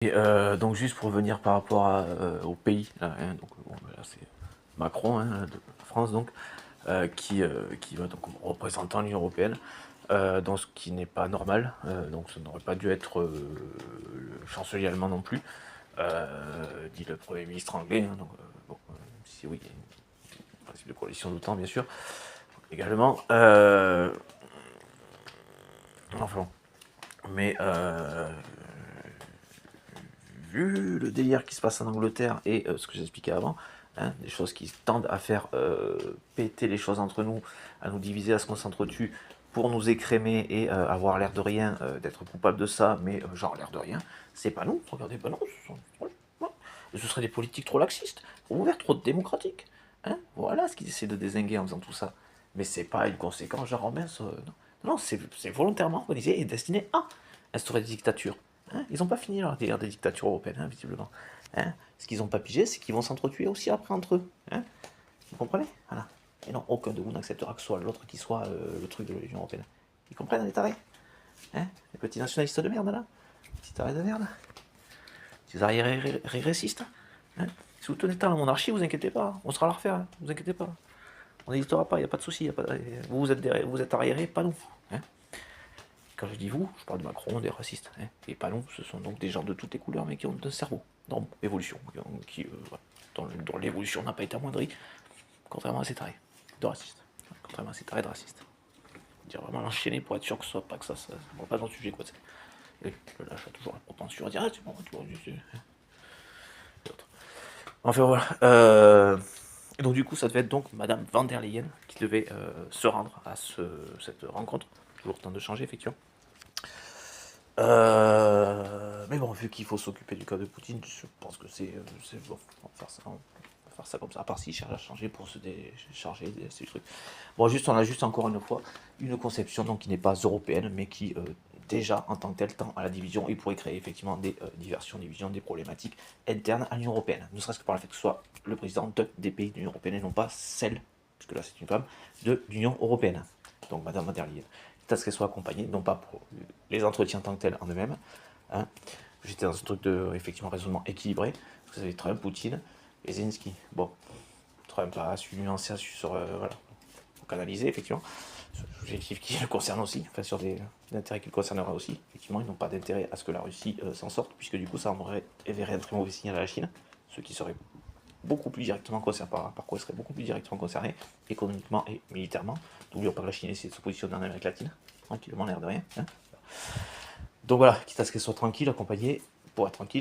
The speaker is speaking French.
Et donc juste pour revenir par rapport au pays, là, hein, donc bon, là c'est Macron, hein, de France donc, qui va donc représentant l'Union Européenne, dans ce qui n'est pas normal, donc ça n'aurait pas dû être le chancelier allemand non plus, dit le Premier ministre anglais, hein, donc bon, si oui, il y a une principe de coalition d'OTAN bien sûr, également, enfin, mais vu le délire qui se passe en Angleterre et ce que j'expliquais avant, hein, des choses qui tendent à faire péter les choses entre nous, à nous diviser, à se concentrer pour nous écrémer et avoir l'air de rien, d'être coupable de ça, mais genre l'air de rien, c'est pas nous, regardez, pas non, ce serait des politiques trop laxistes, trop ouvertes, trop démocratiques. Hein, voilà ce qu'ils essaient de dézinguer en faisant tout ça. Mais c'est pas une conséquence, genre, mince, non, c'est volontairement organisé et destiné à instaurer des dictatures. Hein, ils n'ont pas fini leur délire des dictatures européennes, hein, visiblement. Hein, ce qu'ils n'ont pas pigé, c'est qu'ils vont s'entretuer aussi après entre eux. Hein, vous comprenez? Voilà. Et non, aucun de vous n'acceptera que ce soit l'autre qui soit le truc de l'Union Européenne. Ils comprennent, les tarés? Hein, les petits nationalistes de merde, là? Les petits tarés de merde? Les arriérés régressistes? Hein, si vous tenez tant à la monarchie, vous inquiétez pas. On sera à la refaire, hein, vous inquiétez pas. On n'hésitera pas, il n'y a pas de souci. Vous êtes arriérés, pas nous. Hein. Quand je dis vous, je parle de Macron, des racistes. Hein. Et pas nous, ce sont donc des gens de toutes les couleurs, mais qui ont un cerveau, dans l'évolution, dont l'évolution n'a pas été amoindrie, contrairement à ces tarés de racistes. Contrairement à ces tarés de racistes. Dire vraiment l'enchaîner pour être sûr que ce soit pas que ça ne va pas dans le sujet, quoi. Et le lâche a toujours la propension à dire ah, c'est bon, tu vois, enfin voilà. Et donc du coup, ça devait être donc Madame van der Leyen qui devait se rendre à cette rencontre. Toujours le temps de changer, effectivement. Mais bon, vu qu'il faut s'occuper du cas de Poutine, je pense que c'est bon, on va faire ça comme ça, à part s'il cherche à changer pour se décharger de ces trucs. Bon, juste, on a juste encore une fois une conception donc, qui n'est pas européenne, mais qui déjà en tant que tel tend à la division et pourrait créer effectivement des diversions, divisions, des problématiques internes à l'Union Européenne. Ne serait-ce que par le fait que ce soit le président des pays de l'Union Européenne et non pas celle, puisque là c'est une femme, de l'Union Européenne. Donc Madame van der Leyen. À ce qu'elle soit accompagnée, non pas pour les entretiens en tant que tels en eux-mêmes. Hein. J'étais dans un truc de effectivement raisonnement équilibré, parce que vous avez Trump, Poutine et Zelensky. Bon, Trump a su nuancer, a su sur, voilà, canaliser effectivement. Objectif qui le concerne aussi, enfin sur des intérêts qui le concernera aussi. Effectivement, ils n'ont pas d'intérêt à ce que la Russie s'en sorte, puisque du coup ça enverrait un très mauvais signal à la Chine, ce qui serait beaucoup plus directement concerné, par quoi serait beaucoup plus directement concerné, économiquement et militairement. N'oublions pas que la Chine essaie de se positionner en Amérique latine, tranquillement, l'air de rien. Hein. Donc voilà, quitte à ce qu'elle soit tranquille, accompagnée, pour être tranquille,